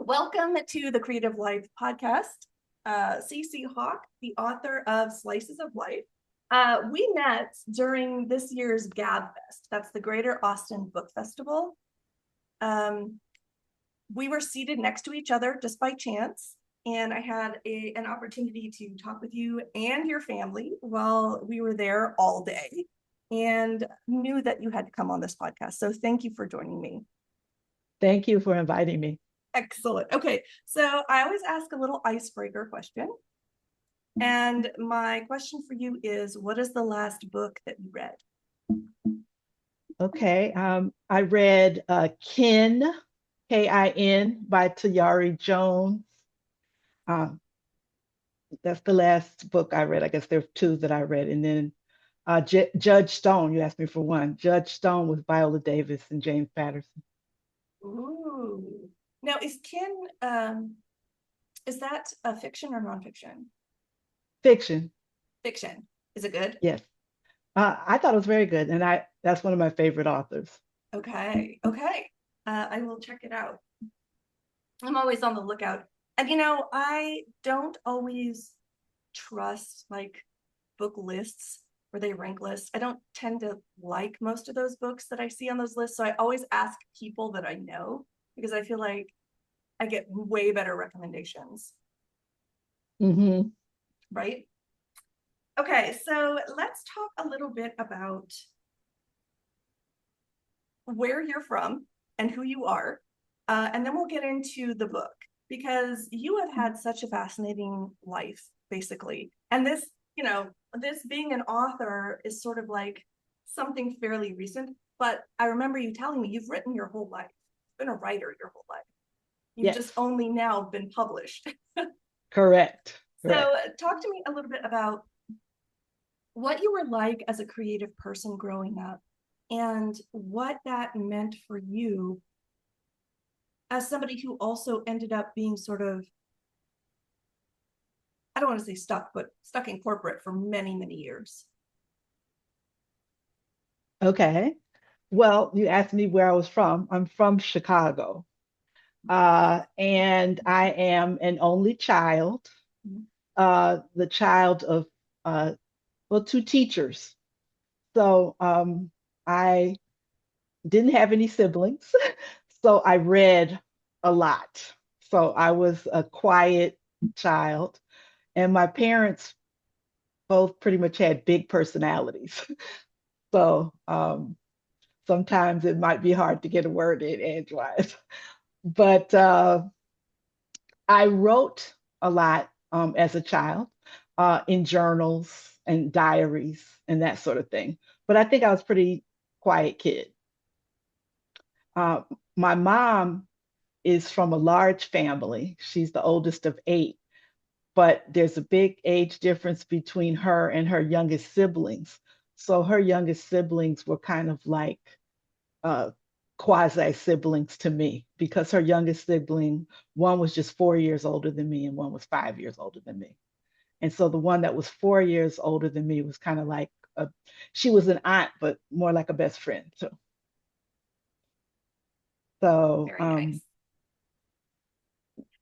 Welcome to the Creative Life podcast. CC Hawk, the author of Slices of Life. We met during this year's Gab Fest. That's the Greater Austin Book Festival. We were seated next to each other just by chance, and I had an opportunity to talk with you and your family while we were there all day, and knew that you had to come on this podcast. So thank you for joining me. Thank you for inviting me. Excellent. Okay, so I always ask a little icebreaker question. And my question for you is, what is the last book that you read? Okay, I read Kin, Kin by Tayari Jones. That's the last book I read. I guess there are two that I read. And then Judge Stone, you asked me for one. Judge Stone with Viola Davis and James Patterson. Ooh. Now, is Kin, is that a fiction or nonfiction? Fiction. Fiction. Is it good? Yes. I thought it was very good. And that's one of my favorite authors. Okay. I will check it out. I'm always on the lookout. And I don't always trust like book lists where they rank lists. I don't tend to like most of those books that I see on those lists. So I always ask people that I know because I feel like I get way better recommendations. Mm-hmm. Right? Okay, so let's talk a little bit about where you're from and who you are. And then we'll get into the book because you have had such a fascinating life, basically. And this being an author is sort of like something fairly recent. But I remember you telling me you've written your whole life, you've been a writer your whole life. You've Yes. just only now been published. Correct. So talk to me a little bit about what you were like as a creative person growing up and what that meant for you as somebody who also ended up being sort of, I don't want to say stuck, but stuck in corporate for many, many years. Okay. Well, you asked me where I was from. I'm from Chicago. And I am an only child, the child of, two teachers. So I didn't have any siblings. So I read a lot. So I was a quiet child. And my parents both pretty much had big personalities. So sometimes it might be hard to get a word in edgewise. But I wrote a lot as a child in journals and diaries and that sort of thing. But I think I was a pretty quiet kid. Uh, my mom is from a large family. She's the oldest of eight, but there's a big age difference between her and her youngest siblings. So her youngest siblings were kind of like uh, quasi siblings to me because her youngest sibling, one was just 4 years older than me and one was 5 years older than me. And so the one that was 4 years older than me was kind of like she was an aunt, but more like a best friend too. So Very nice.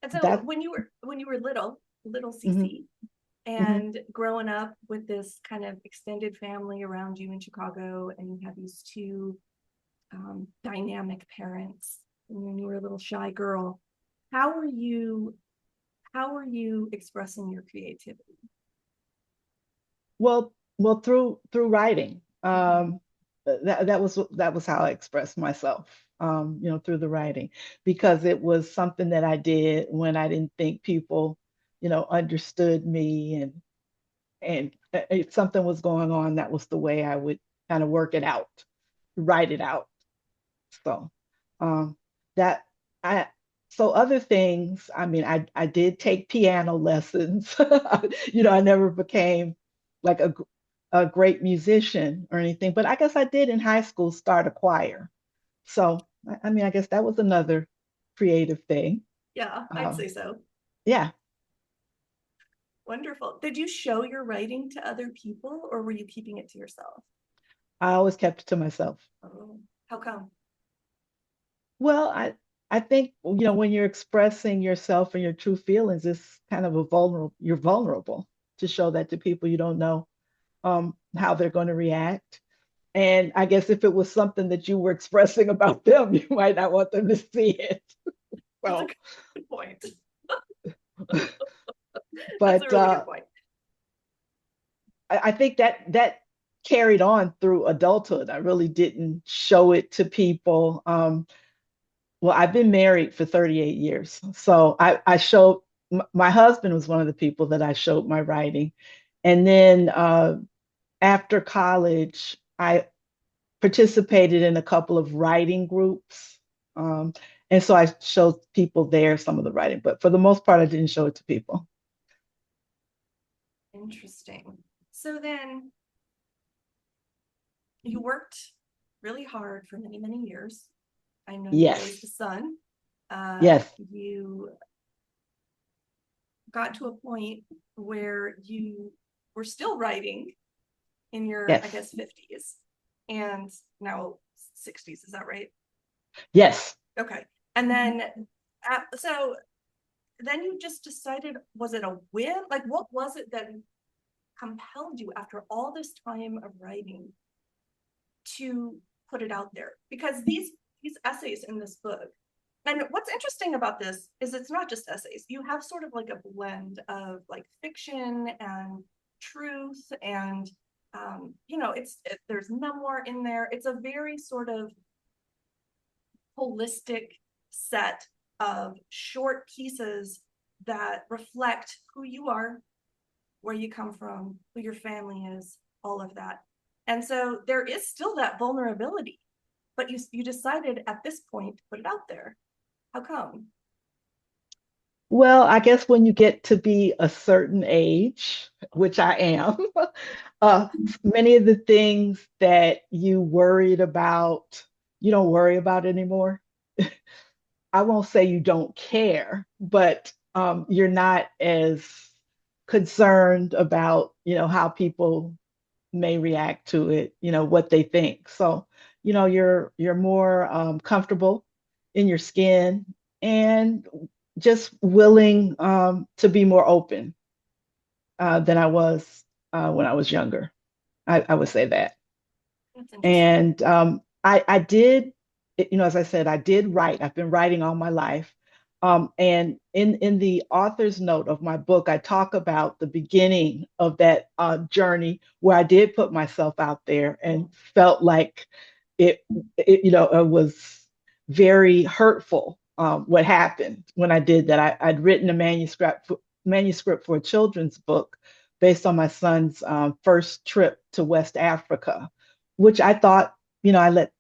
And so that when you were little mhm, CC, mhm. and growing up with this kind of extended family around you in Chicago, and you have these two dynamic parents, and when you were a little shy girl, how were you expressing your creativity? Well, through writing. That was how I expressed myself. Through the writing, because it was something that I did when I didn't think people, understood me, and if something was going on, that was the way I would kind of work it out, write it out. So um, that I so other things. I mean, I did take piano lessons. I never became like a great musician or anything, but I guess I did in high school start a choir. So I mean, I guess that was another creative thing. Yeah, I'd say so. Yeah, Wonderful. Did you show your writing to other people or were you keeping it to yourself? I always kept it to myself. Oh, how come? Well, I think, when you're expressing yourself and your true feelings, it's kind of you're vulnerable to show that to people. You don't know how they're going to react. And I guess if it was something that you were expressing about them, you might not want them to see it. That's a So, good point. That's a but really good point. I think that carried on through adulthood. I really didn't show it to people. Well, I've been married for 38 years. So I showed, my husband was one of the people that I showed my writing. And then after college, I participated in a couple of writing groups. Um, and so I showed people there some of the writing, but for the most part, I didn't show it to people. Interesting. So then you worked really hard for many, many years. I know you raised a Yes, son. yes, You got to a point where you were still writing in your, I yes, guess, 50s and now 60s. Is that right? yes. Okay. And then, so then you just decided, was it a whim? Like, what was it that compelled you after all this time of writing to put it out there? Because these essays in this book, and what's interesting about this is it's not just essays. You have sort of like a blend of like fiction and truth, and there's memoir in there. It's a very sort of holistic set of short pieces that reflect who you are, where you come from, who your family is, all of that. And so there is still that vulnerability, but you decided at this point to put it out there. How come? Well, I guess when you get to be a certain age, which I am, uh, many of the things that you worried about, you don't worry about anymore. I won't say you don't care, but you're not as concerned about, how people may react to it, what they think. So, you're more comfortable in your skin and just willing to be more open than I was when I was younger. I would say that. That's interesting. And I did, as I said, I did write. I've been writing all my life. And in the author's note of my book, I talk about the beginning of that journey where I did put myself out there and felt like it, it was very hurtful what happened when I did that. I'd written a manuscript for a children's book based on my son's first trip to West Africa, which I thought, I let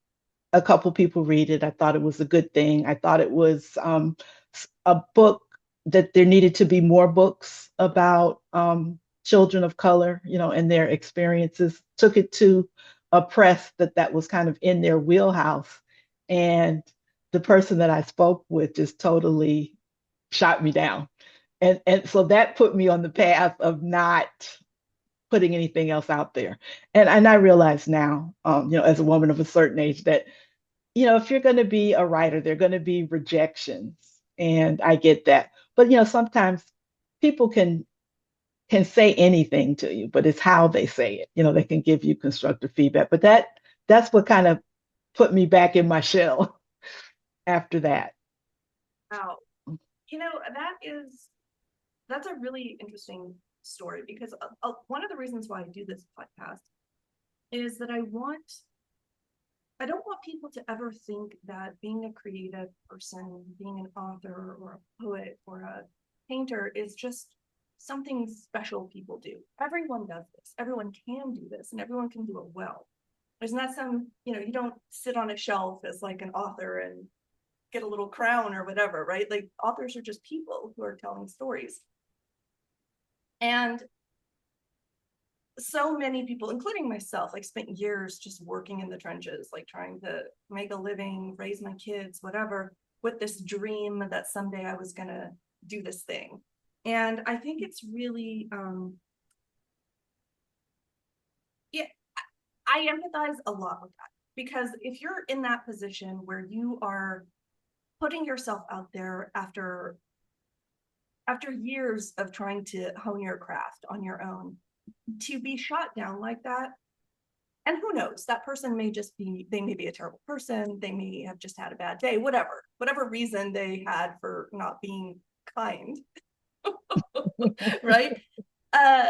a couple people read it. I thought it was a good thing. I thought it was a book that there needed to be more books about children of color, and their experiences. Took it to a press that was kind of in their wheelhouse. And the person that I spoke with just totally shot me down. And so that put me on the path of not putting anything else out there. And I realize now, as a woman of a certain age, that if you're going to be a writer, there are going to be rejections, and I get that. But sometimes people can say anything to you, but it's how they say it. They can give you constructive feedback. But that's what kind of put me back in my shell after that. Wow. That's a really interesting story because one of the reasons why I do this podcast is that I don't want people to ever think that being a creative person, being an author or a poet or a painter is just something special people do. Everyone does this. Everyone can do this and everyone can do it well. There's not you don't sit on a shelf as like an author and get a little crown or whatever, right? Like authors are just people who are telling stories. And so many people, including myself, like spent years just working in the trenches, like trying to make a living, raise my kids, whatever, with this dream that someday I was going to do this thing. And I think it's really, yeah, I empathize a lot with that because if you're in that position where you are putting yourself out there after years of trying to hone your craft on your own, to be shot down like that. And who knows, that person may just be, they may be a terrible person, they may have just had a bad day, whatever reason they had for not being kind. Right. uh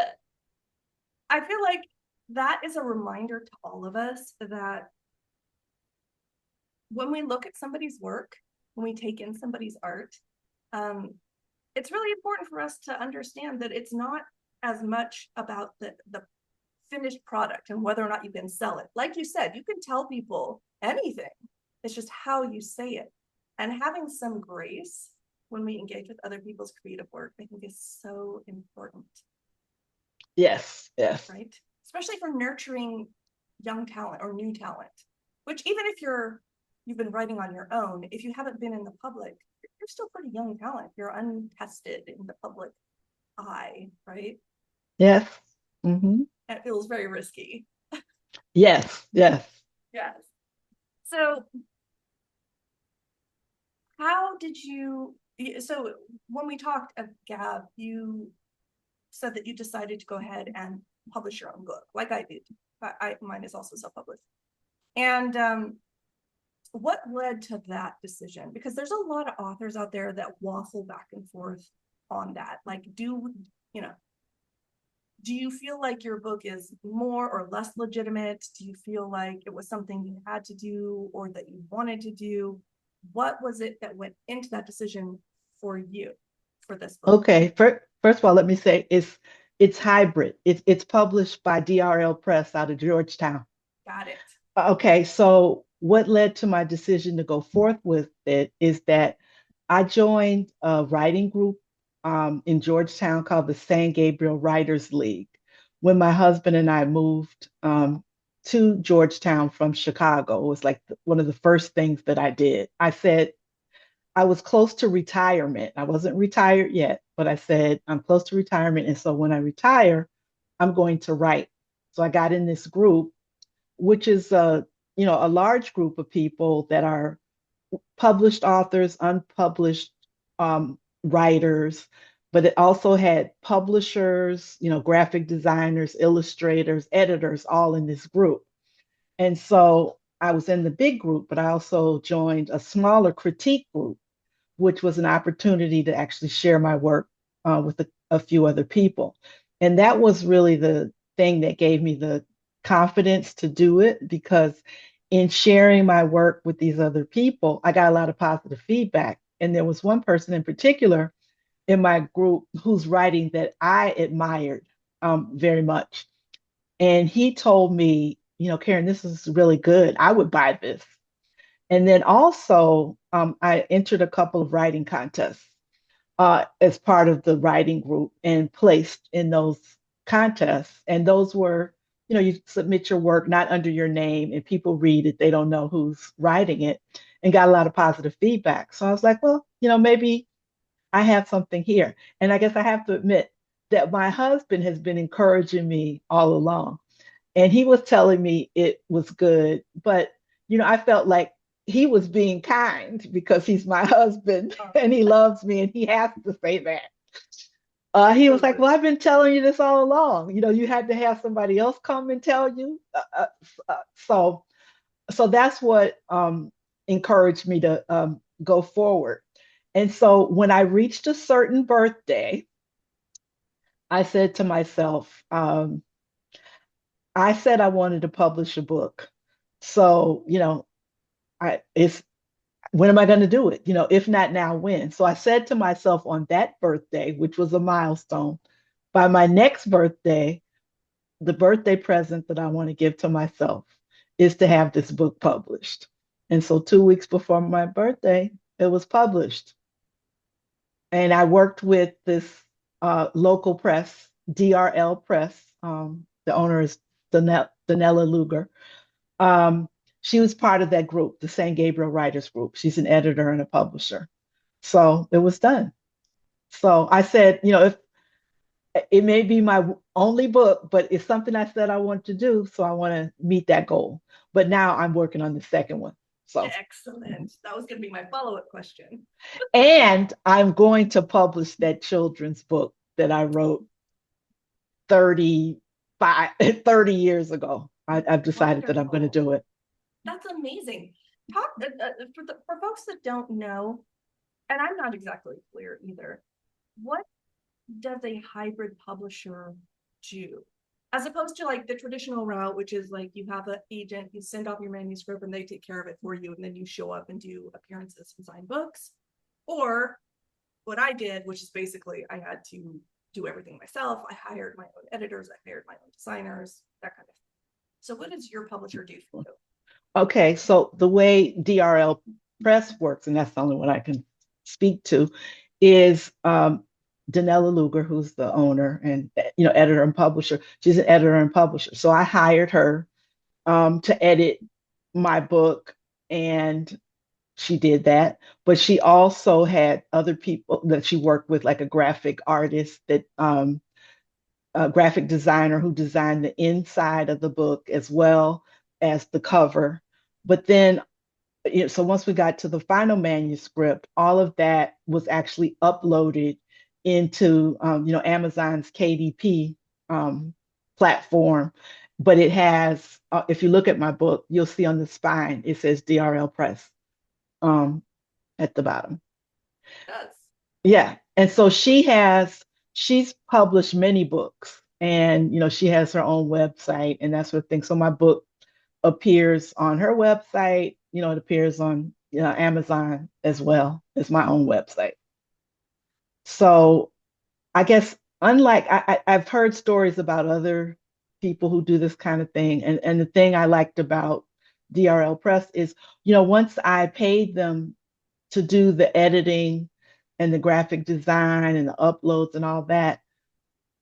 I feel like that is a reminder to all of us that when we look at somebody's work, when we take in somebody's art, um, it's really important for us to understand that it's not as much about the finished product and whether or not you can sell it. Like you said, you can tell people anything. It's just how you say it. And having some grace when we engage with other people's creative work, I think is so important. Yes, yes. Right? Especially for nurturing young talent or new talent, which even if you've been writing on your own, if you haven't been in the public, you're still pretty young talent. You're untested in the public eye, right? Yes. Mm-hmm. It feels very risky. Yes, yes. Yes. So how did you, so when we talked at Gab, you said that you decided to go ahead and publish your own book, like I did. Mine is also self-published. And what led to that decision? Because there's a lot of authors out there that waffle back and forth on that. Like, do you feel like your book is more or less legitimate? Do you feel like it was something you had to do or that you wanted to do? What was it that went into that decision for you for this book? Okay. First of all, let me say it's hybrid. It's published by DRL Press out of Georgetown. Got it. Okay, so what led to my decision to go forth with it is that I joined a writing group in Georgetown called the San Gabriel Writers League when my husband and I moved to Georgetown from Chicago. It was like one of the first things that I did. I said I was close to retirement. I wasn't retired yet, but I said I'm close to retirement. And so when I retire, I'm going to write. So I got in this group, which is a large group of people that are published authors, unpublished writers, but it also had publishers, graphic designers, illustrators, editors, all in this group. And so I was in the big group, but I also joined a smaller critique group, which was an opportunity to actually share my work with a few other people. And that was really the thing that gave me the confidence to do it because in sharing my work with these other people, I got a lot of positive feedback. And there was one person in particular in my group whose writing that I admired very much. And he told me, Karen, this is really good. I would buy this. And then also, I entered a couple of writing contests as part of the writing group and placed in those contests. And those were, you submit your work not under your name and people read it, they don't know who's writing it, and got a lot of positive feedback. So I was like, well, maybe I have something here. And I guess I have to admit that my husband has been encouraging me all along. And he was telling me it was good, but I felt like he was being kind because he's my husband and he loves me and he has to say that. He was like, "Well, I've been telling you this all along. You had to have somebody else come and tell you." So, so that's what encouraged me to go forward. And so, when I reached a certain birthday, I said to myself, I said I wanted to publish a book. So, it's when am I going to do it? If not now, when? So I said to myself on that birthday, which was a milestone, by my next birthday, the birthday present that I want to give to myself is to have this book published. And so 2 weeks before my birthday, it was published. And I worked with this local press, DRL Press. The owner is Danella Luger. Um, she was part of that group, the San Gabriel Writers Group. She's an editor and a publisher. So it was done. So I said, if it may be my only book, but it's something I said I want to do. So I want to meet that goal. But now I'm working on the second one. So, Excellent. That was going to be my follow-up question. and I'm going to publish that children's book that I wrote 35, 30 years ago. I've decided that I'm going to Wonderful. do it. That's amazing. Talk for folks that don't know, and I'm not exactly clear either. What does a hybrid publisher do? As opposed to like the traditional route, which is like you have an agent, you send off your manuscript and they take care of it for you, and then you show up and do appearances and sign books. Or what I did, which is basically I had to do everything myself. I hired my own editors, I hired my own designers, that kind of thing. So what does your publisher do for you? Okay, so the way DRL Press works, and that's the only one I can speak to, is Danella Luger, who's the owner and editor and publisher. She's an editor and publisher. So I hired her to edit my book, and she did that. But she also had other people that she worked with, like a graphic artist, that a graphic designer who designed the inside of the book as well as the cover. But then, so once we got to the final manuscript, all of that was actually uploaded into, Amazon's KDP platform. But it has, if you look at my book, you'll see on the spine, it says DRL Press um, at the bottom. Yes. Yeah. And so she's published many books, and, she has her own website and that sort of thing. So my book appears on her website, it appears on Amazon as well as my own website. So I guess, unlike, I've heard stories about other people who do this kind of thing. And the thing I liked about DRL Press is, once I paid them to do the editing and the graphic design and the uploads and all that,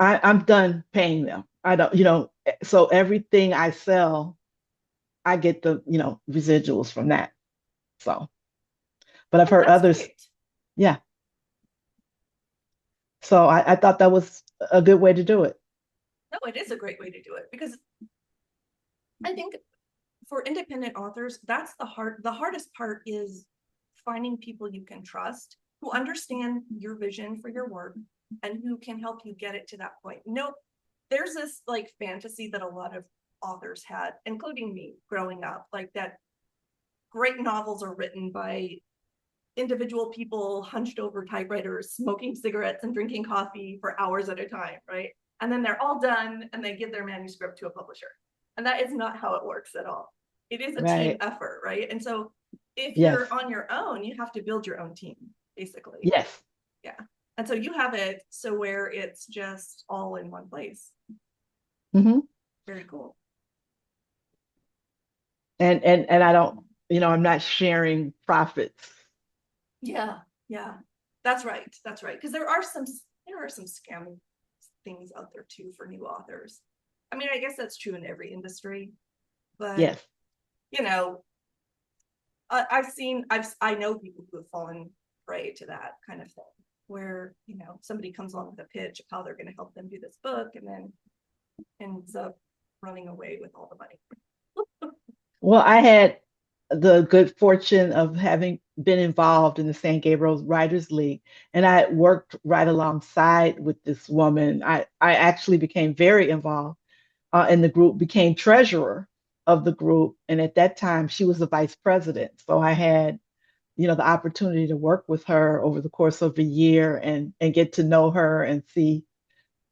I'm done paying them. I don't, so everything I sell, I get the, residuals from that. So, but I've Oh, heard that's others, great. yeah. So I thought that was a good way to do it. No, it is a great way to do it because I think for independent authors, that's the hardest part is finding people you can trust who understand your vision for your work and who can help you get it to that point. No, there's this like fantasy that a lot of authors had, including me growing up, like that great novels are written by individual people hunched over typewriters, smoking cigarettes and drinking coffee for hours at a time, right? And then they're all done and they give their manuscript to a publisher. And that is not how it works at all. It is a team Right. effort, right? And so if Yes. you're on your own, you have to build your own team, basically. Yes. Yeah. And so you have it so where it's just all in one place. Hmm. Very cool. And I don't, I'm not sharing profits. Yeah, yeah. That's right. That's right. Because there are some scam things out there too for new authors. I mean, I guess that's true in every industry, but Yes. you know, I know people who have fallen prey to that kind of thing, where somebody comes along with a pitch of how they're going to help them do this book, and then ends up running away with all the money. Well, I had the good fortune of having been involved in the San Gabriel Writers League, and I worked right alongside with this woman. I actually became very involved in the group, became treasurer of the group, and at that time she was the vice president. So I had, the opportunity to work with her over the course of a year and get to know her and see,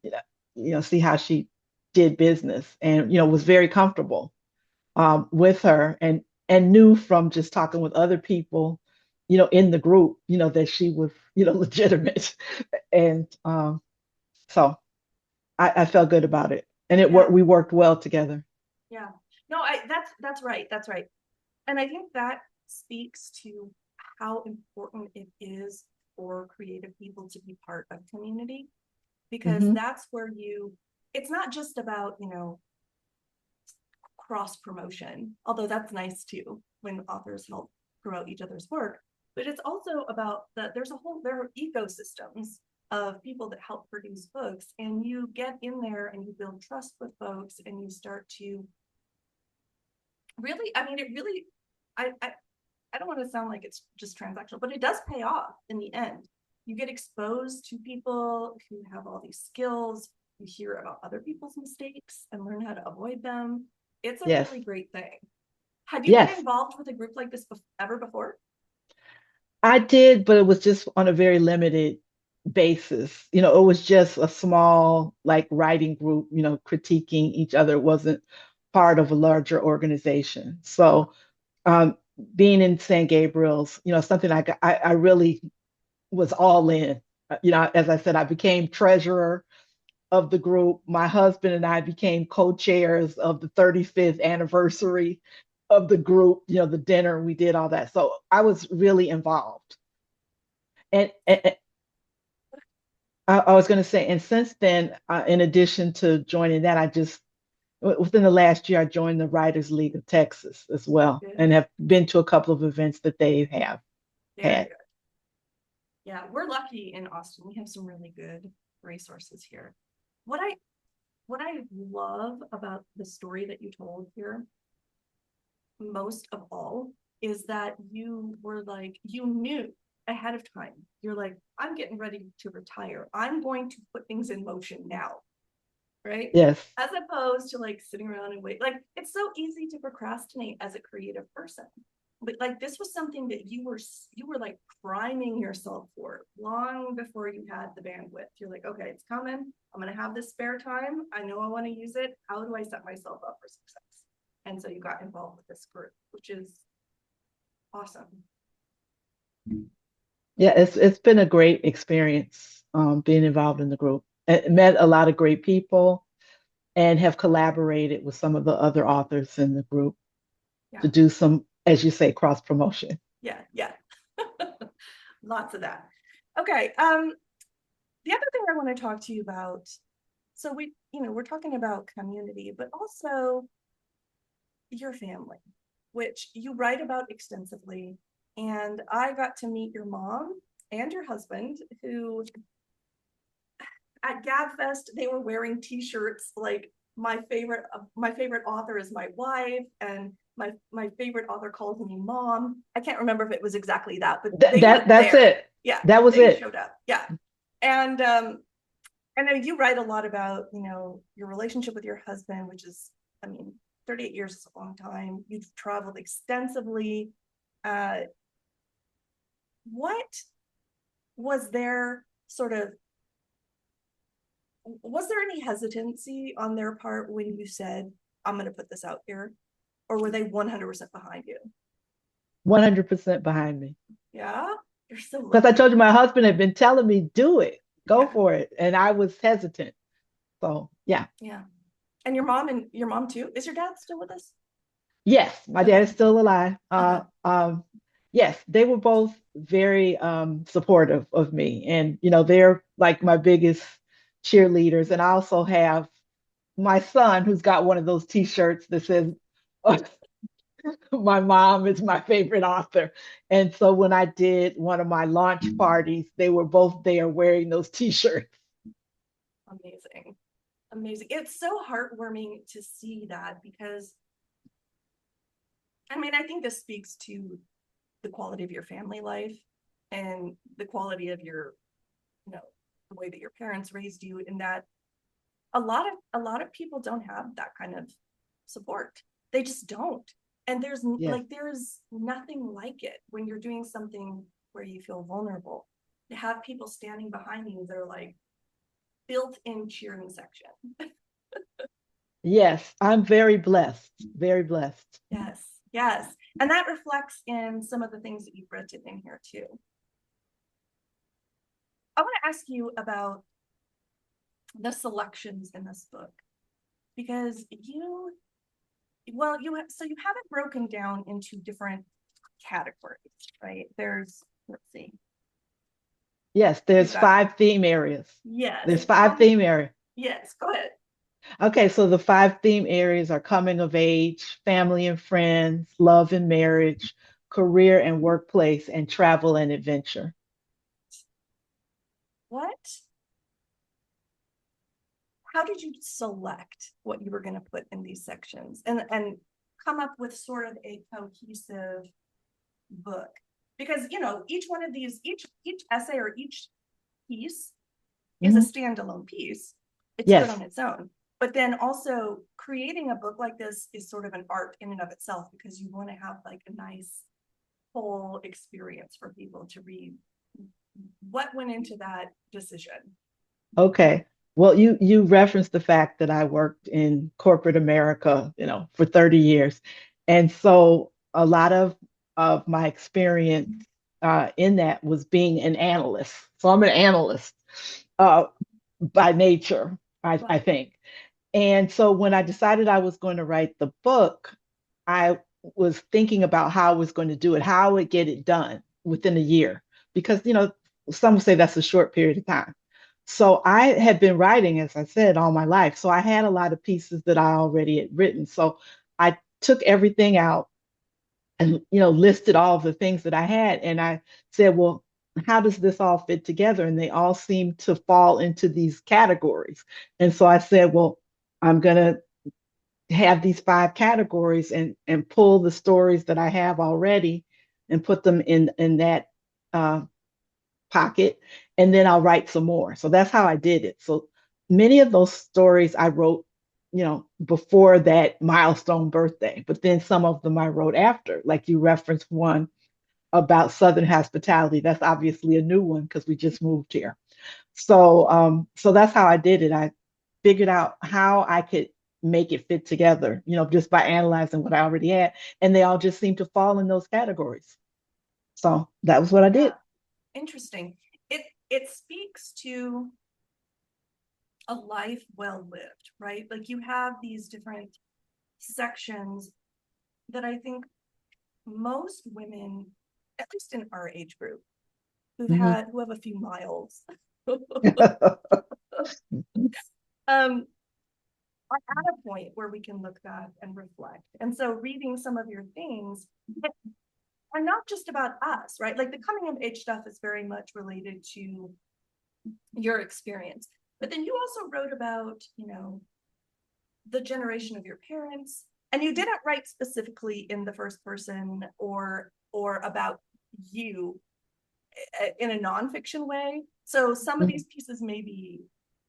you know, see how she did business, and was very comfortable with her, and knew from just talking with other people, in the group, that she was, legitimate. And so I felt good about it. And Yeah, we worked well together. yeah. No, that's right. That's right. And I think that speaks to how important it is for creative people to be part of community, because Hmm. that's where it's not just about, cross promotion, although that's nice too when authors help promote each other's work. But it's also about that there are ecosystems of people that help produce books, and you get in there and you build trust with folks, and you start to really, I mean, it really, I I don't want to sound like it's just transactional, but it does pay off in the end. You get exposed to people who have all these skills. You hear about other people's mistakes and learn how to avoid them. It's a Yes. really great thing. Had you been Yes. involved with a group like this ever before? I did, but it was just on a very limited basis. It was just a small, like, writing group, critiquing each other. It wasn't part of a larger organization. So, um, being in San Gabriel's, something I really was all in. As I said, I became treasurer of the group. My husband and I became co-chairs of the 35th anniversary of the group, the dinner, we did all that. So I was really involved. And I was going to say, and since then, in addition to joining that, within the last year, I joined the Writers League of Texas as well, Good. and have been to a couple of events that they have Very had. good. Yeah, we're lucky in Austin. We have some really good resources here. What I love about the story that you told here, most of all, is that you were like, you knew ahead of time. You're like, I'm getting ready to retire. I'm going to put things in motion now. Right? Yes. As opposed to like sitting around and wait. Like, it's so easy to procrastinate as a creative person. But like, this was something that you were like priming yourself for long before you had the bandwidth. You're like, okay, it's coming. I'm going to have this spare time. I know I want to use it. How do I set myself up for success? And so you got involved with this group, which is awesome. Yeah, it's been a great experience, being involved in the group. I met a lot of great people and have collaborated with some of the other authors in the group Yeah. to do some, as you say, cross promotion. Yeah. Yeah. Lots of that. Okay. The other thing I want to talk to you about, so we're talking about community, but also your family, which you write about extensively. And I got to meet your mom and your husband, who at GabFest, they were wearing t-shirts like my favorite author is my wife, and my favorite author calls me mom. I can't remember if it was exactly that, but they were That's there. it. Yeah, That was they it. showed up. Yeah. And I know you write a lot about, your relationship with your husband, which is, I mean, 38 years is a long time. You've traveled extensively. What was there sort of, was there any hesitancy on their part when you said, I'm going to put this out here? Or were they 100% behind you? 100% behind me. Yeah, you're so Because I lucky. told you my husband had been telling me, do it, go Yeah. for it. And I was hesitant. So, yeah. Yeah. And your mom too? Is your dad still with us? Yes, my dad is Okay. still alive. Uh-huh. Yes, they were both very supportive of me. And, they're like my biggest cheerleaders. And I also have my son who's got one of those t-shirts that says, my mom is my favorite author. And so when I did one of my launch parties, they were both there wearing those t-shirts. Amazing. Amazing. It's so heartwarming to see that, because I mean, I think this speaks to the quality of your family life and the quality of your, the way that your parents raised you, in that a lot of people don't have that kind of support. They just don't. And Yes. there's nothing like it when you're doing something where you feel vulnerable. To have people standing behind you, they're like built-in cheering section. Yes, I'm very blessed, very blessed. Yes, yes. And that reflects in some of the things that you've written in here too. I want to ask you about the selections in this book, because you have it broken down into different categories, right? Let's see. Yes, You there's got, 5 theme areas. yes. There's five theme areas. Yes, go ahead. Okay, so the 5 theme areas are coming of age, family and friends, love and marriage, career and workplace, and travel and adventure. What? How did you select what you were going to put in these sections and come up with sort of a cohesive book, because each one of these, each essay or each piece is a Mhm. standalone piece. It's good Yes. on its own. But then also creating a book like this is sort of an art in and of itself, because you want to have like a nice whole experience for people to read what went into that decision. Okay. Well, you referenced the fact that I worked in corporate America, for 30 years. And so a lot of my experience in that was being an analyst. So I'm an analyst uh, by nature, I Wow. think. And so when I decided I was going to write the book, I was thinking about how I was going to do it, how I would get it done within a year, because, some would say that's a short period of time. So I had been writing, as I said, all my life. So I had a lot of pieces that I already had written. So I took everything out and, listed all of the things that I had. And I said, well, how does this all fit together? And they all seem to fall into these categories. And so I said, well, I'm going to have these 5 categories and pull the stories that I have already and put them in that uh, pocket, and then I'll write some more. So that's how I did it. So many of those stories I wrote, before that milestone birthday, but then some of them I wrote after. Like you referenced one about Southern hospitality. That's obviously a new one because we just moved here. So that's how I did it. I figured out how I could make it fit together, just by analyzing what I already had. And they all just seemed to fall in those categories. So that was what I Yeah, did. interesting. It speaks to a life well lived, right? Like you have these different sections that I think most women, at least in our age group, Mhm. who have a few miles, um, are at a point where we can look back and reflect. And so reading some of your things are not just about us, right? Like the coming of age stuff is very much related to your experience. But then you also wrote about, the generation of your parents, and you didn't write specifically in the first person or about you in a nonfiction way. So some of these pieces may be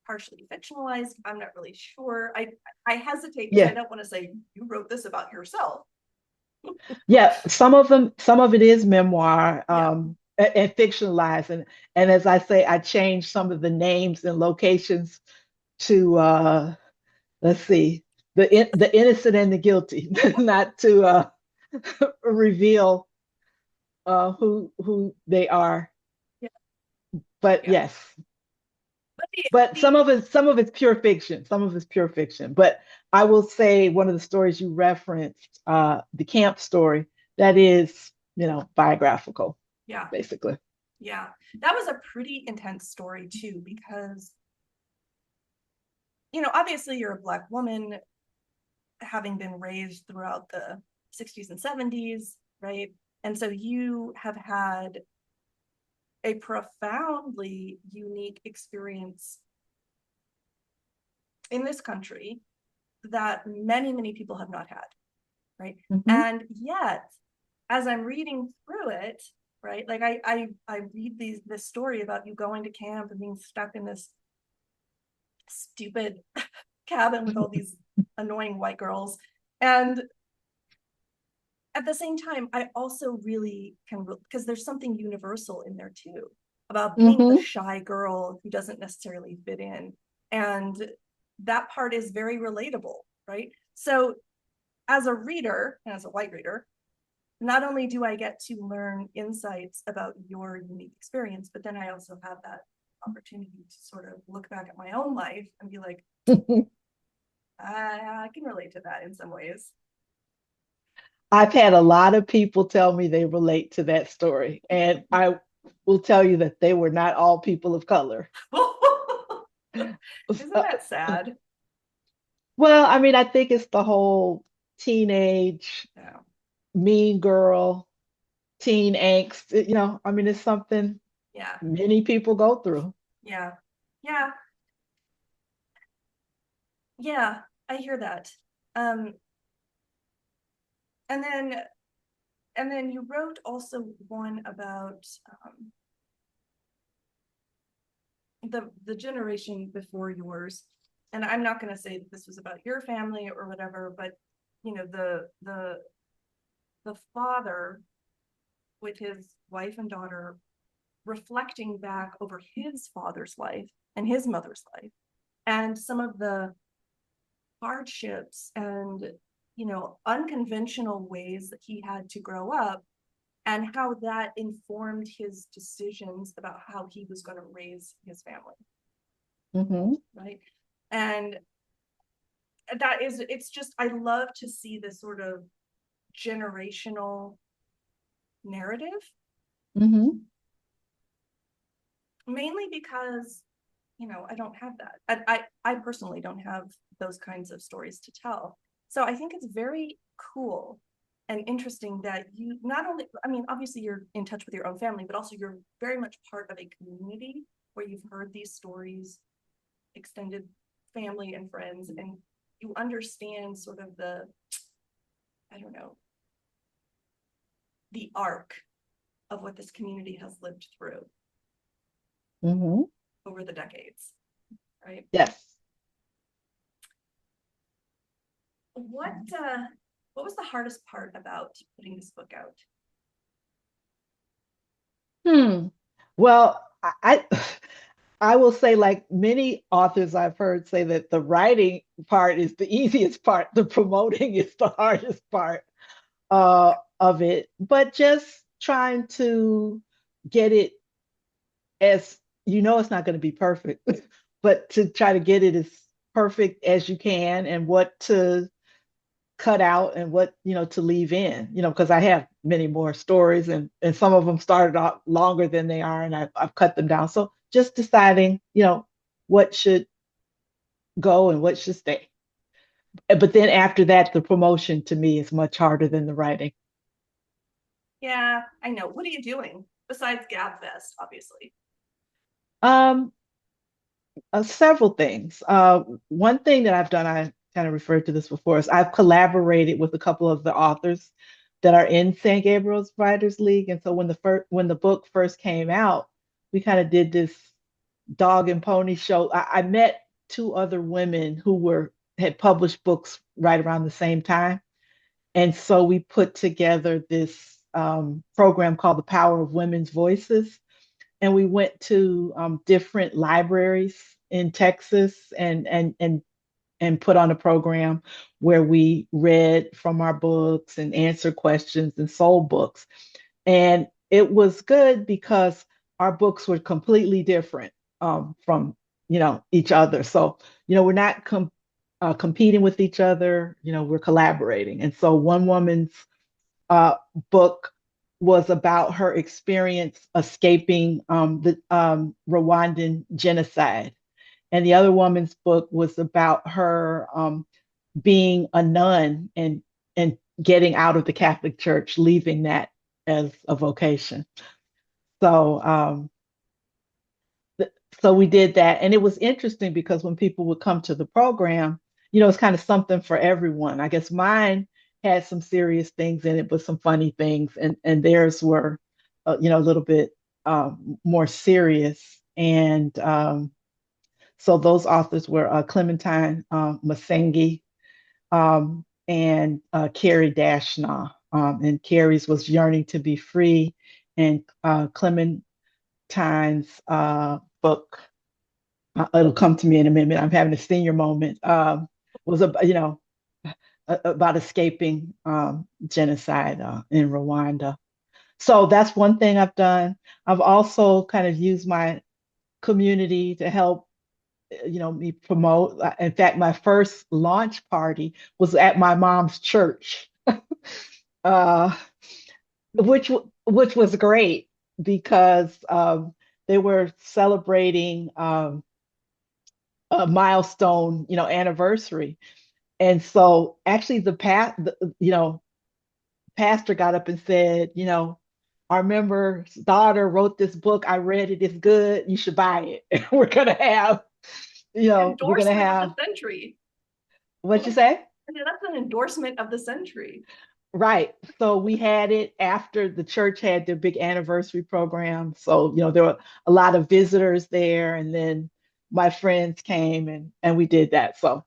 partially fictionalized. I'm not really sure. I hesitate because I Yeah. don't want to say you wrote this about yourself. Yeah, some of it is memoir, Yeah. and fictionalized, and as I say, I changed some of the names and locations to let's see, the innocent and the guilty, not to reveal who they are. Yeah. But Yeah. yes, But but some of it's pure fiction. Some of it's pure fiction. But I will say one of the stories you referenced, the camp story, that is, biographical, yeah, basically. yeah. That was a pretty intense story too, because obviously you're a Black woman having been raised throughout the 60s and 70s, right? And so you have had a profoundly unique experience in this country that many, many people have not had, right? Mhm. And yet, as I'm reading through it, right, like I read this story about you going to camp and being stuck in this stupid cabin with all these annoying white girls. And at the same time, I also really can, because there's something universal in there too about being the Mhm. shy girl who doesn't necessarily fit in. And that part is very relatable, right? So, as a reader, and as a white reader, not only do I get to learn insights about your unique experience, but then I also have that opportunity to sort of look back at my own life and be like, I can relate to that in some ways. I've had a lot of people tell me they relate to that story, and I will tell you that they were not all people of color. Isn't Uh, that sad? well, I mean, I think it's the whole teenage Yeah. mean girl, teen angst. I mean, it's something Yeah. many people go through. Yeah. Yeah. Yeah. I hear that. Um, and then And then you wrote also one about the generation before yours. And I'm not going to say that this was about your family or whatever, but you know, the father with his wife and daughter reflecting back over his father's life and his mother's life and some of the hardships and, you know, unconventional ways that he had to grow up and how that informed his decisions about how he was going to raise his family. Mm-hmm. Right. And that is, it's just, I love to see this sort of generational narrative, Mm-hmm. mainly because, you know, I don't have that. I personally don't have those kinds of stories to tell. So I think it's very cool and interesting that you not only, I mean, obviously you're in touch with your own family, but also you're very much part of a community where you've heard these stories, extended family and friends, and you understand sort of the, I don't know, the arc of what this community has lived through Mm-hmm. over the decades, right? Yes. What was the hardest part about putting this book out? Hmm. Well, I will say, like many authors I've heard say that the writing part is the easiest part, the promoting is the hardest part of it. But just trying to get it as you know, it's not going to be perfect, but to try to get it as perfect as you can, and what to cut out and what to leave in, because I have many more stories, and some of them started out longer than they are, and I've cut them down. So just deciding what should go and what should stay. But then after that, the promotion to me is much harder than the writing. Yeah, I know. What are you doing besides GabFest, obviously? um Several things. One thing that I've done, I kind of referred to this before, is I've collaborated with a couple of the authors that are in San Gabriel's Writers League. And so when the book first came out, we kind of did this dog and pony show. I met two other women who had published books right around the same time. And so we put together this program called The Power of Women's Voices, and we went to different libraries in Texas, and put on a program where we read from our books and answered questions and sold books. And it was good because our books were completely different from each other. So we're not competing with each other. We're collaborating. And so one woman's uh, book was about her experience escaping the Rwandan genocide. And the other woman's book was about her being a nun and getting out of the Catholic Church, leaving that as a vocation. So so we did that, and it was interesting because when people would come to the program, it's kind of something for everyone. I guess mine had some serious things in it, but some funny things, and theirs were, a little bit more serious. And so those authors were Clementine Masengi and Carrie Dashnaw. And Carrie's was Yearning to Be Free, and Clementine's book, it'll come to me in a minute. I'm having a senior moment. Was about escaping genocide in Rwanda. So that's one thing I've done. I've also kind of used my community to help, me promote. In fact, my first launch party was at my mom's church, uh, which was great because they were celebrating a milestone, anniversary. And so actually pastor got up and said, our member's daughter wrote this book. I read it. It's good. You should buy it. We're gonna Endorsement of have the century. what you say? That's an endorsement of the century. right. So we had it after the church had their big anniversary program. So, there were a lot of visitors there, and then my friends came and we did that. So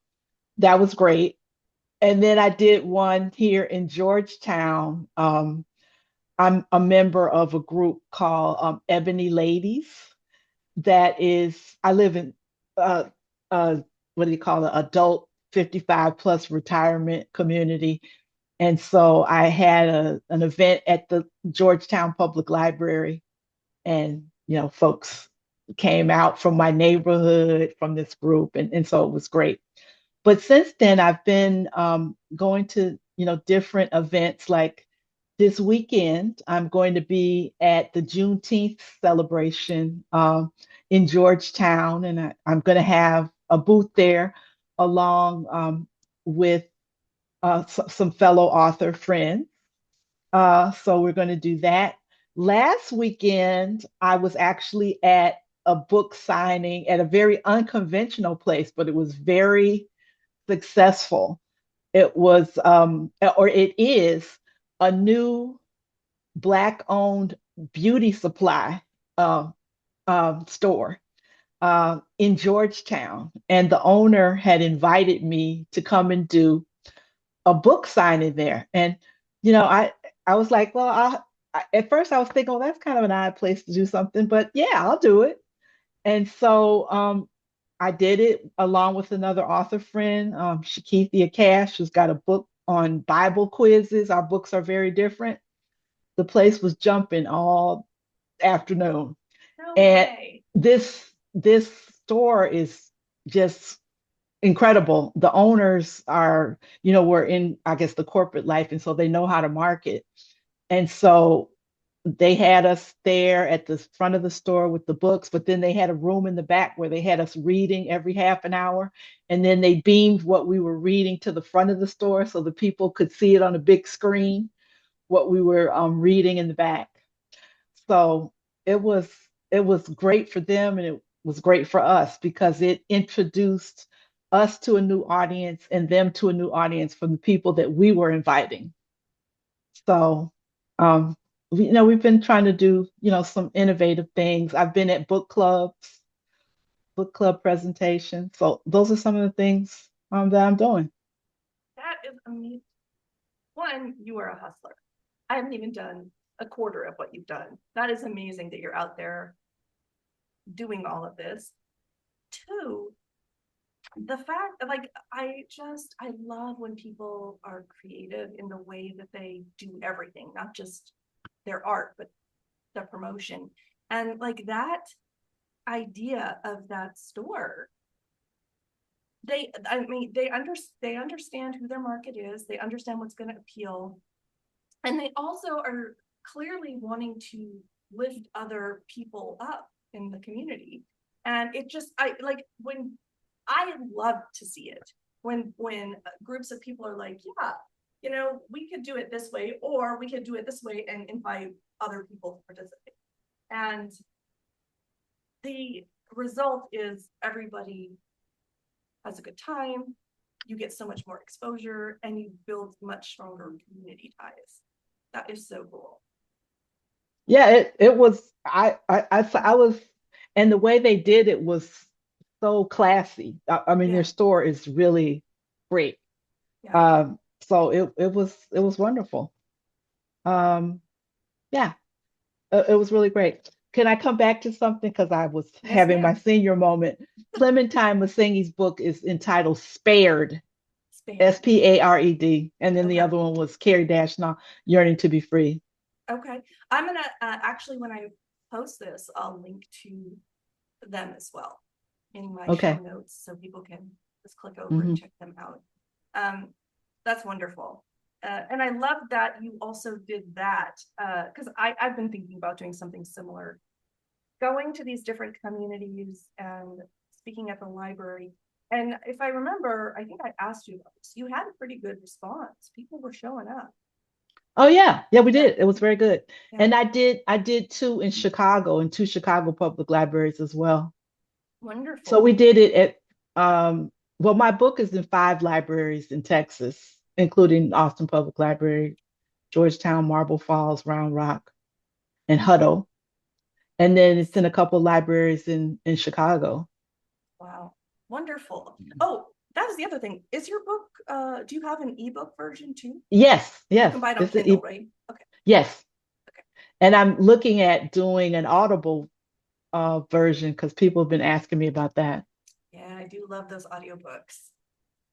that was great. And then I did one here in Georgetown. I'm a member of a group called Ebony Ladies. I live in uh, uh, what do you call it, adult 55 plus retirement community. And so I had an event at the Georgetown Public Library, and folks came out from my neighborhood from this group, and so it was great. But since then, I've been going to different events. Like this weekend, I'm going to be at the Juneteenth celebration in Georgetown, and I'm going to have a booth there along with some fellow author friends. So we're going to do that. Last weekend, I was actually at a book signing at a very unconventional place, but it was very successful. It was, or it is, a new Black-owned beauty supply uh, store in Georgetown. And the owner had invited me to come and do a book signing there. And, I was like, well, at first I was thinking, well, that's kind of an odd place to do something, but yeah, I'll do it. And so I did it along with another author friend, Shakithia Cash, who's got a book on Bible quizzes. Our books are very different. The place was jumping all afternoon. No And way. this store is just incredible. The owners are, were in, I guess, the corporate life, and so they know how to market. And so they had us there at the front of the store with the books, but then they had a room in the back where they had us reading every half an hour. And then they beamed what we were reading to the front of the store so the people could see it on a big screen, what we were reading in the back. So it was it was great for them, and it was great for us because it introduced us to a new audience and them to a new audience from the people that we were inviting. So, we've been trying to do, some innovative things. I've been at book club presentations. So those are some of the things that I'm doing. That is amazing. One, you are a hustler. I haven't even done a quarter of what you've done. That is amazing that you're out there doing all of this. Two, the fact that like I love when people are creative in the way that they do everything, not just their art, but the promotion. And like that idea of that store, they understand who their market is, they understand what's going to appeal, and they also are clearly wanting to lift other people up in the community. And it just I like when I love to see it when groups of people are like, yeah, we could do it this way, or we could do it this way and invite other people to participate. And the result is everybody has a good time, you get so much more exposure, and you build much stronger community ties. That is so cool. Yeah, it was I was, and the way they did it was so classy. I mean, their Yeah, store is really great. yeah. So it was wonderful. Um, yeah, it was really great. Can I come back to something? Because I was Yes, having my ma'am. senior moment. Clementine Massengi's book is entitled Spared, Spared. Spared, and then the Okay. other one was Carrie Dashnaw, Yearning to Be Free. Okay. I'm gonna actually when I post this, I'll link to them as well in my show Okay. notes so people can just click over and Hmm. check them out. Um, that's wonderful. And I love that you also did that because I've been thinking about doing something similar, going to these different communities and speaking at the library. And if I remember, I think I asked you about this. You had a pretty good response. People were showing up. Oh yeah, yeah, we Yeah, did. It was very good. yeah. And I did two in Chicago, in two Chicago public libraries as well. So we Wonderful. did it at well, my book is in five libraries in Texas, including Austin Public Library. Georgetown, Marble Falls, Round Rock, and Hutto. And then it's in a couple libraries in Chicago. Wow. Wonderful. Oh, that was the other thing. Is your book, do you have an ebook version too? Yes, You yes. can buy it on It's a, Kindle, right? Okay. yes. Okay. And I'm looking at doing an Audible version because people have been asking me about that. Yeah, I do love those audiobooks.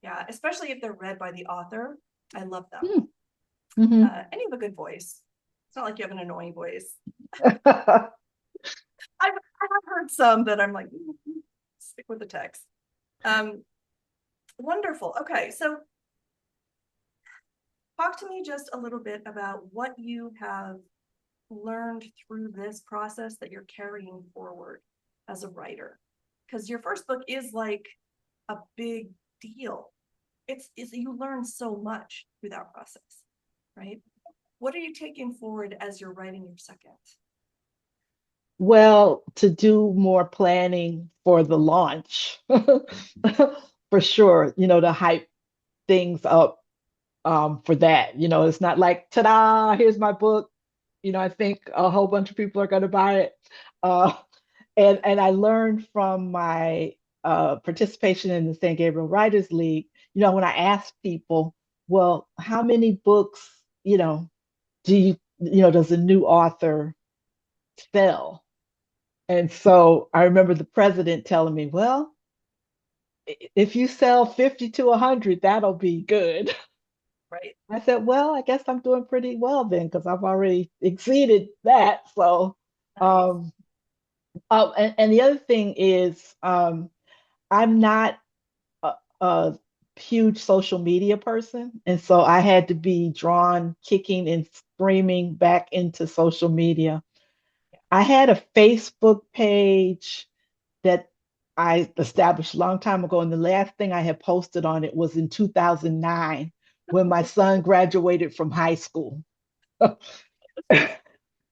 Yeah, especially if they're read by the author. I love them. Hmm. Hmm. And you have a good voice. It's not like you have an annoying voice. I have heard some that I'm like, stick with the text. Um, Wonderful. Okay, so talk to me just a little bit about what you have learned through this process that you're carrying forward as a writer. Because your first book is like a big deal. It's you learn so much through that process, right? What are you taking forward as you're writing your second? Well, to do more planning for the launch, for sure, to hype things up for that. It's not like, ta-da, here's my book. I think a whole bunch of people are going to buy it. Uh, and I learned from my participation in the San Gabriel Writers League, when I asked people, well, how many books, does a new author sell? And so I remember the president telling me, well, if you sell 50 to 100, that'll be good. Right. I said, well, I guess I'm doing pretty well then because I've already exceeded that. So, Nice. um, and the other thing is, I'm not a huge social media person. And so I had to be drawn kicking and screaming back into social media. I had a Facebook page that I established a long time ago. And the last thing I had posted on it was in 2009 when my son graduated from high school.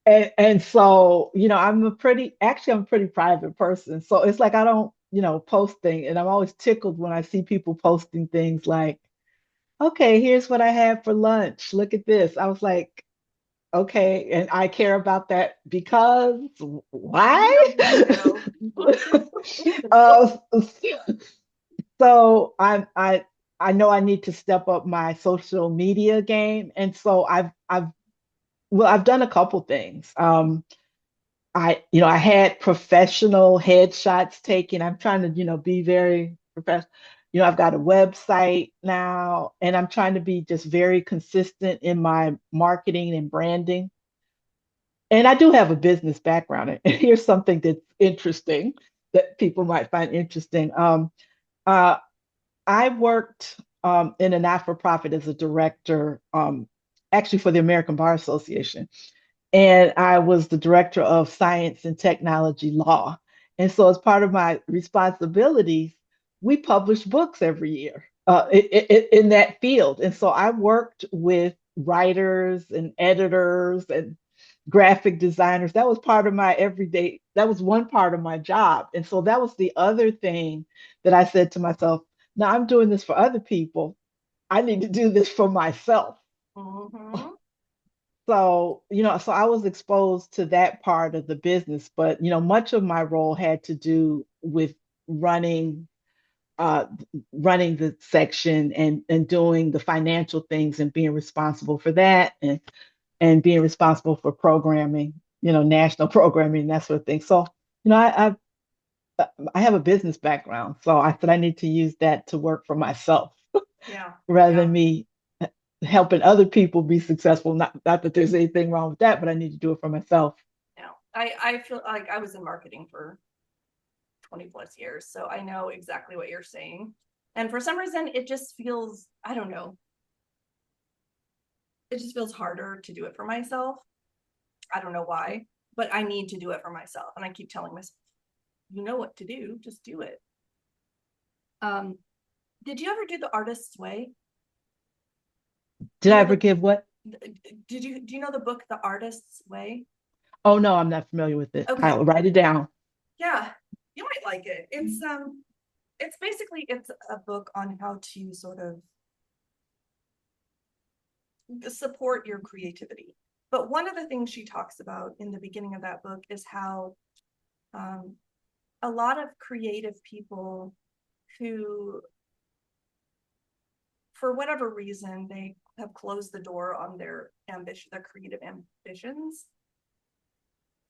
And so, I'm a pretty private person. So it's like I don't, post things. And I'm always tickled when I see people posting things like, okay, here's what I had for lunch. Look at this. I was like, okay, and I care about that because why? No. uh, so I know I need to step up my social media game, and so I've done a couple things. I had professional headshots taken. I'm trying to, be very professional. I've got a website now, and I'm trying to be just very consistent in my marketing and branding. And I do have a business background. And here's something that's interesting that people might find interesting. Uh, I worked in a not-for-profit as a director, actually for the American Bar Association, and I was the director of science and technology law. And so, as part of my responsibilities, we publish books every year in that field. And so, I worked with writers and editors and graphic designers. That was part of my everyday, that was one part of my job. And so, that was the other thing that I said to myself, now I'm doing this for other people. I need to do this for myself. Mm-hmm. So I was exposed to that part of the business, but much of my role had to do with running uh running the section and doing the financial things and being responsible for that and being responsible for programming, national programming, that sort of thing. So, I have a business background, so I said I need to use that to work for myself Yeah. rather Yeah. than me helping other people be successful. Not that there's anything wrong with that, but I need to do it for myself. Yeah. I feel like I was in marketing for 20 plus years, so I know exactly what you're saying. And for some reason, it just feels, I don't know, it just feels harder to do it for myself. I don't know why, but I need to do it for myself. And I keep telling myself, you know what to do, just do it. Um, did you ever do The Artist's Way? Did Do you I know ever give what? do you know the book The Artist's Way? Oh no, I'm not familiar with it. Okay. I'll write it down. Yeah, you might like it. It's basically it's a book on how to sort of support your creativity. But one of the things she talks about in the beginning of that book is how a lot of creative people who, for whatever reason, they have closed the door on their ambition, their creative ambitions,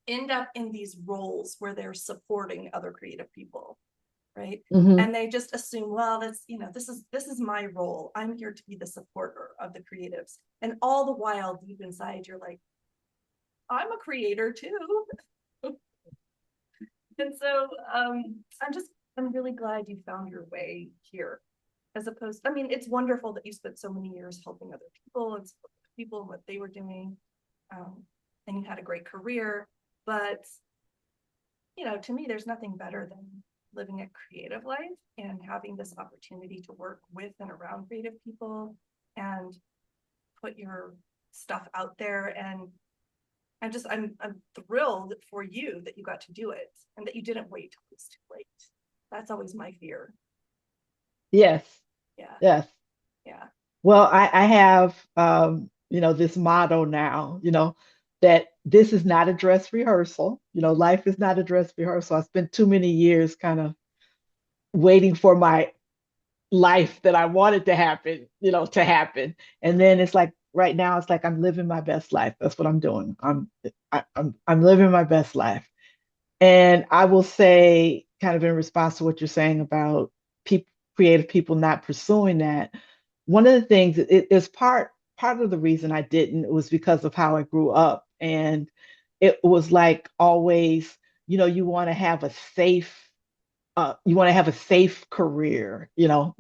end up in these roles where they're supporting other creative people, right? Hmm. And they just assume, well, that's, this is my role. I'm here to be the supporter of the creatives. And all the while, deep inside, you're like, I'm a creator too. And so I'm really glad you found your way here. As opposed, I mean, it's wonderful that you spent so many years helping other people and people and what they were doing. And you had a great career. But, to me, there's nothing better than living a creative life and having this opportunity to work with and around creative people and put your stuff out there. And I'm thrilled for you that you got to do it and that you didn't wait till it was too late. That's always my fear. Yes, Yeah. yes. Yeah. Well, I have, this motto now, that this is not a dress rehearsal. Life is not a dress rehearsal. I spent too many years kind of waiting for my life that I wanted to happen, to happen. And then it's like right now, it's like I'm living my best life. That's what I'm doing. I'm living my best life. And I will say, kind of in response to what you're saying about people, creative people not pursuing that, one of the things it is part of the reason I didn't was because of how I grew up, and it was like always, you want to have a safe, career, what's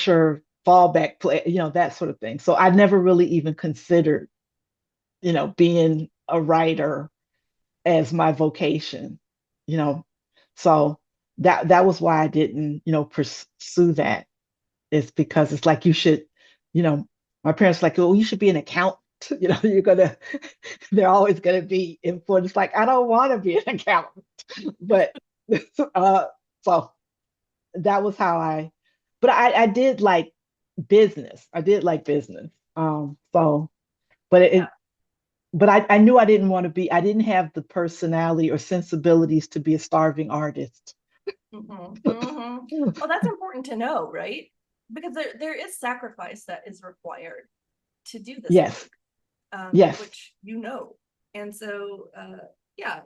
your fallback play, that sort of thing. So I never really even considered, being a writer as my vocation, you know. So that was why I didn't, pursue that. It's because it's like you should, you know, my parents were like, oh, you should be an accountant. You're gonna, they're always gonna be important. It's like I don't want to be an accountant, but uh, so that was how but I did like business. I did like business. So, but Yeah. but I knew I didn't have the personality or sensibilities to be a starving artist. Mm-hmm. Mm-hmm. Well, that's important to know, right? Because there is sacrifice that is required to do this Yes, work, yes, which and so yeah,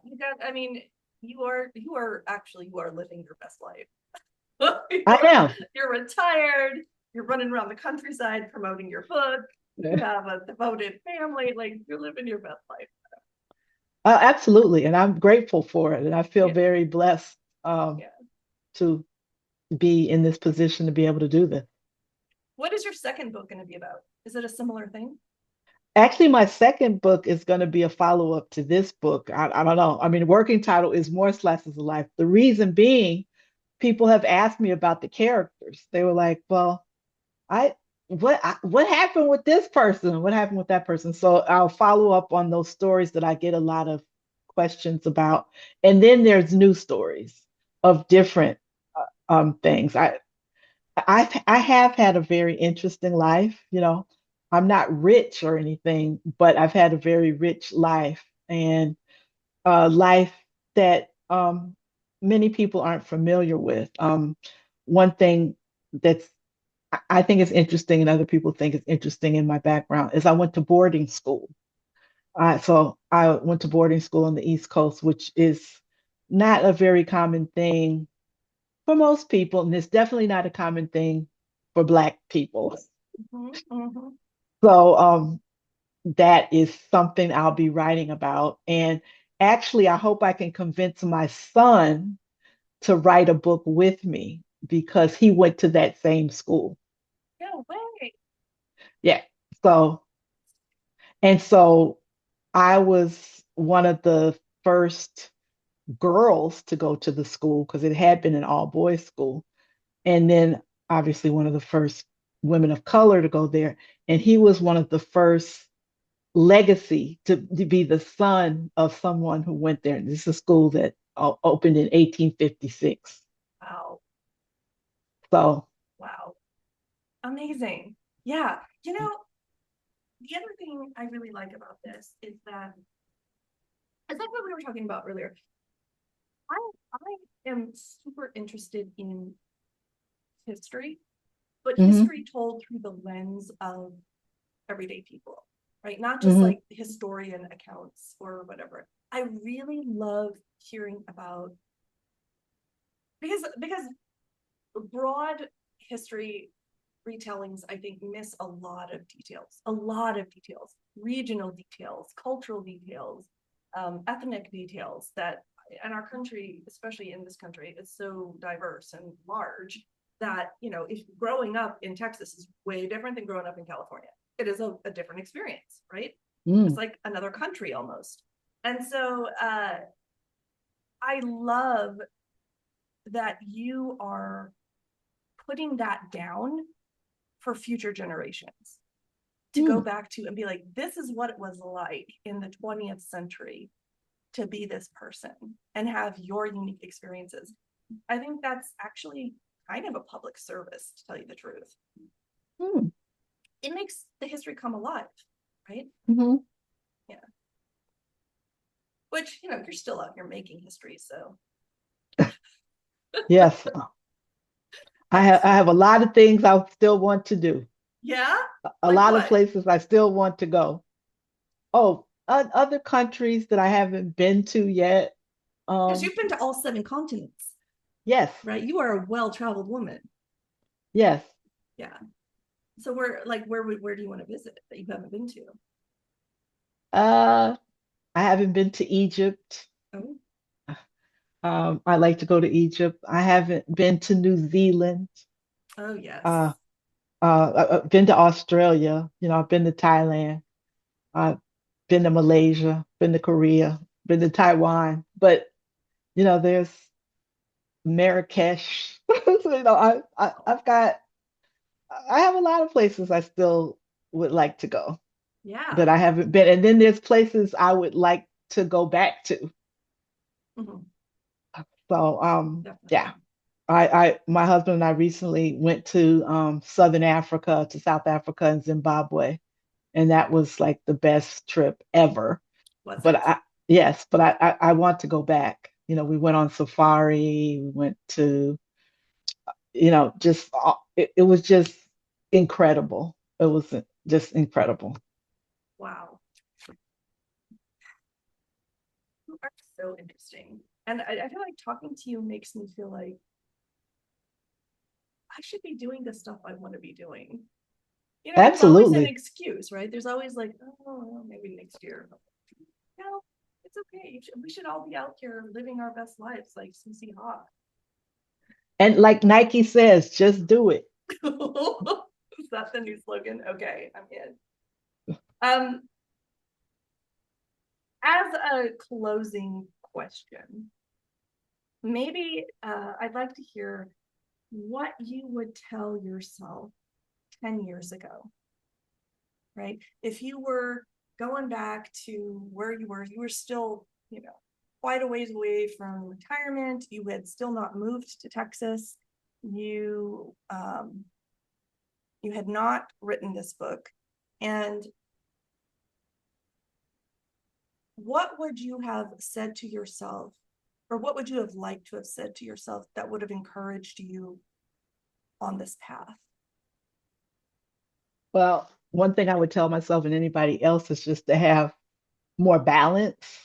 I mean, you are living your best life. I am. You're retired, you're running around the countryside promoting your book, you have a devoted family, like you're living your best life. Absolutely, and I'm grateful for it, and I feel Yeah, very blessed yeah. to be in this position to be able to do this. What is your second book going to be about? Is it a similar thing? Actually, my second book is going to be a follow-up to this book. I don't know. I mean, working title is More Slices of Life. The reason being, people have asked me about the characters. They were like, "Well, what happened with this person? What happened with that person?" So I'll follow up on those stories that I get a lot of questions about, and then there's new stories of different things. I have had a very interesting life. I'm not rich or anything, but I've had a very rich life, and life that many people aren't familiar with. One thing that's I think is interesting, and other people think is interesting in my background, is I went to boarding school. So I went to boarding school on the East Coast, which is not a very common thing for most people, and it's definitely not a common thing for Black people. Mm-hmm, mm-hmm. So that is something I'll be writing about. And actually, I hope I can convince my son to write a book with me because he went to that same school. No way. Yeah. So, and so I was one of the first girls to go to the school because it had been an all boys school. And then obviously one of the first women of color to go there. And he was one of the first legacy to be the son of someone who went there. This is a school that opened in 1856. Wow. So Wow. Amazing. Yeah. The other thing I really like about this is that it's like what we were talking about earlier. I am super interested in history, but Hmm. history told through the lens of everyday people, right? Not just Hmm. like historian accounts or whatever. I really love hearing about because broad history retellings, I think, miss a lot of details, regional details, cultural details, ethnic details that in our country, especially in this country, is so diverse and large that, if growing up in Texas is way different than growing up in California, it is a different experience, right? It's Mm. like another country almost. And so I love that you are putting that down for future generations to go Mm. back to and be like, this is what it was like in the 20th century to be this person and have your unique experiences. I think that's actually kind of a public service, to tell you the truth. Mm. It makes the history come alive, right? Hmm. Yeah. Which, you're still out here making history. So Yes, I have a lot of things I still want to do. yeah, A like lot of what? places I still want to go. Oh, other countries that I haven't been to yet. Because Um, you've been to all 7 continents, yes, right? You are a well-traveled woman. yes. Yeah. So where do you want to visit that you haven't been to? Uh, I haven't been to Egypt. Oh, I like to go to Egypt. I haven't been to New Zealand. oh yes. Uh, I've been to Australia. I've been to Thailand. I've been to Malaysia. Been to Korea. Been to Taiwan. But there's Marrakesh. So, I have a lot of places I still would like to go that Yeah. I haven't been. And then there's places I would like to go back to. Mhm. So yeah. Definitely. My husband and I recently went to Southern Africa, to South Africa and Zimbabwe, and that was like the best trip ever. Was But it? I Yes, but I want to go back. We went on safari, we went to, just it was just incredible. It was just incredible. Wow. You are so interesting. And I feel like talking to you makes me feel like I should be doing the stuff I want to be doing. There's always an Absolutely. excuse, right? There's always like, oh, well, maybe next year. No, it's okay. We should all be out here living our best lives like Susie Hawk. And like Nike says, just do it. Is that the new slogan? Okay, I'm in. Um, as a closing question, maybe I'd like to hear what you would tell yourself 10 years ago, right? If you were going back to where you were still, quite a ways away from retirement. You had still not moved to Texas. You had not written this book. And what would you have said to yourself, or what would you have liked to have said to yourself that would have encouraged you on this path? Well, one thing I would tell myself and anybody else is just to have more balance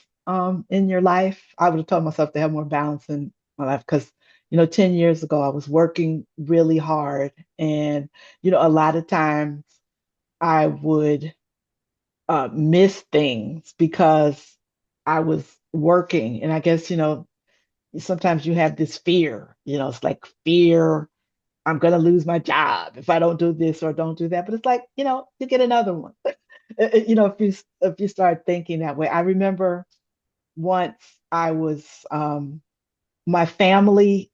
in your life. I would have told myself to have more balance in my life because, 10 years ago, I was working really hard. And, a lot of times I would miss things because I was working. And I guess, sometimes you have this fear, it's like fear. I'm going to lose my job if I don't do this or don't do that. But it's like, you get another one. If you start thinking that way. I remember once I was my family,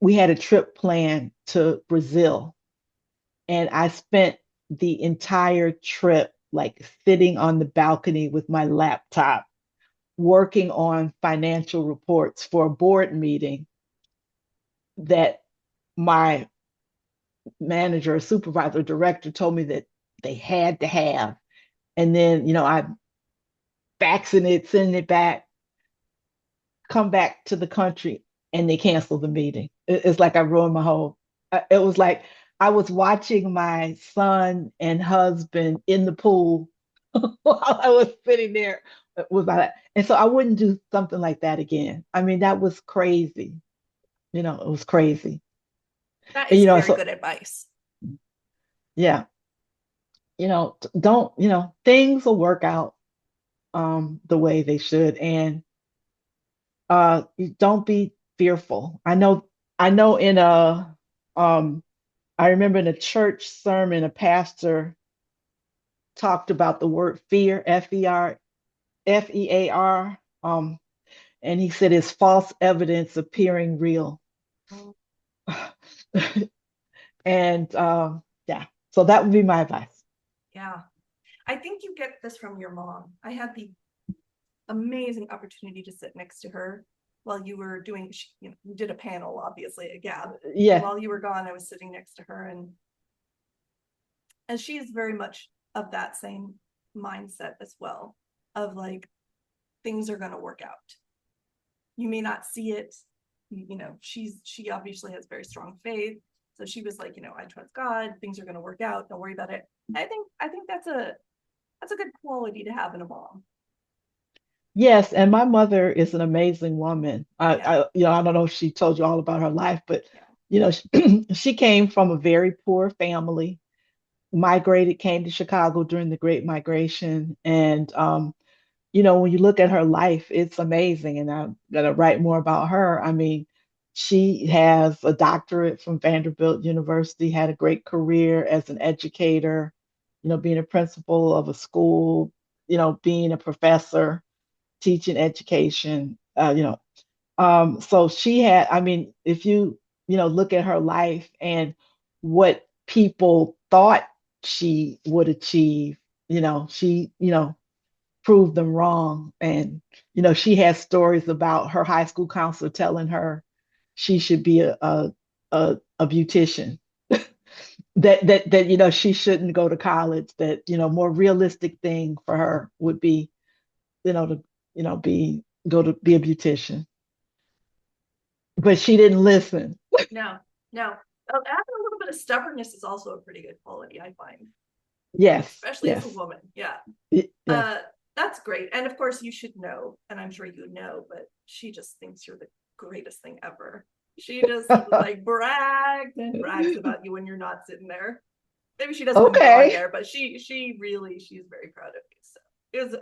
we had a trip planned to Brazil, and I spent the entire trip like sitting on the balcony with my laptop working on financial reports for a board meeting that my manager or supervisor or director told me that they had to have. And then, I faxing it, sending it back, come back to the country, and they cancel the meeting. It's like I ruined my whole. It was like I was watching my son and husband in the pool while I was sitting there with my, and so I wouldn't do something like that again. I mean, that was crazy. It was crazy. That And is very so good advice. yeah, don't, things will work out the way they should. And you don't be fearful. I know in a I remember in a church sermon, a pastor talked about the word fear, Fear, and he said it's false evidence appearing real. Mm. And yeah, so that would be my advice. Yeah. I think you get this from your mom. I had the amazing opportunity to sit next to her while you were doing, you did a panel, obviously, a gab. And Yeah. while you were gone, I was sitting next to her, and she is very much of that same mindset as well, of like, things are going to work out. You may not see it. She obviously has very strong faith. So she was like, I trust God, things are going to work out. Don't worry about it. I think that's a good quality to have in a mom. Yes, and my mother is an amazing woman. Yeah. I don't know if she told you all about her life, but Yeah. she came from a very poor family, migrated, came to Chicago during the Great Migration, and when you look at her life, it's amazing. And I'm gonna write more about her. I mean, she has a doctorate from Vanderbilt University, had a great career as an educator, being a principal of a school, being a professor teaching education, so she had, I mean, if you, look at her life and what people thought she would achieve, she, proved them wrong. And, she has stories about her high school counselor telling her she should be a beautician. That she shouldn't go to college, that more realistic thing for her would be to be go to be a beautician, but she didn't listen. No, no. Having a little bit of stubbornness is also a pretty good quality, I find, Yes, especially as a yes, woman. Yeah. yes. Uh, that's great. And of course, you should know, and I'm sure you know, but she just thinks you're the greatest thing ever. She just like brags and brags about you when you're not sitting there. Maybe she doesn't when you're on Okay. there, but she's very proud of you. So it was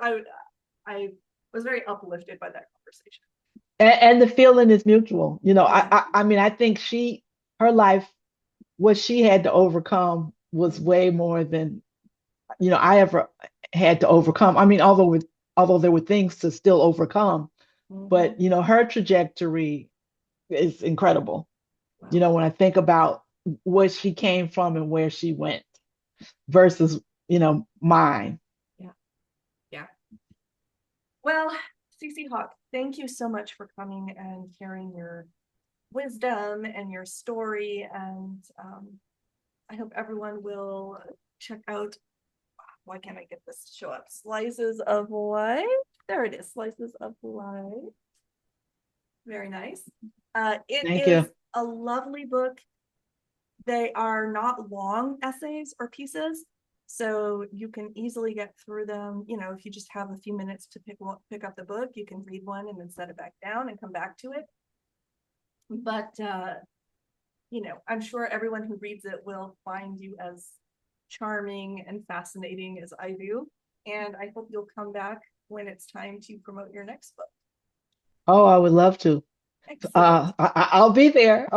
I was very uplifted by that conversation. And the feeling is mutual. Yeah. I mean, I think her life, what she had to overcome was way more than I ever had to overcome. I mean, although there were things to still overcome, but Mm-hmm. her trajectory is incredible. Wow. When I think about where she came from and where she went versus mine. Yeah. Yeah. Well, Cece Hawk, thank you so much for coming and sharing your wisdom and your story. And I hope everyone will check out. Why can't I get this to show up? Slices of Life. There it is. Slices of Life. Very nice. It Thank is you. a lovely book. They are not long essays or pieces, so you can easily get through them. If you just have a few minutes to pick up the book, you can read one and then set it back down and come back to it. But I'm sure everyone who reads it will find you as charming and fascinating as I do. And I hope you'll come back when it's time to promote your next book. Oh, I would love to. Excellent. I'll be there.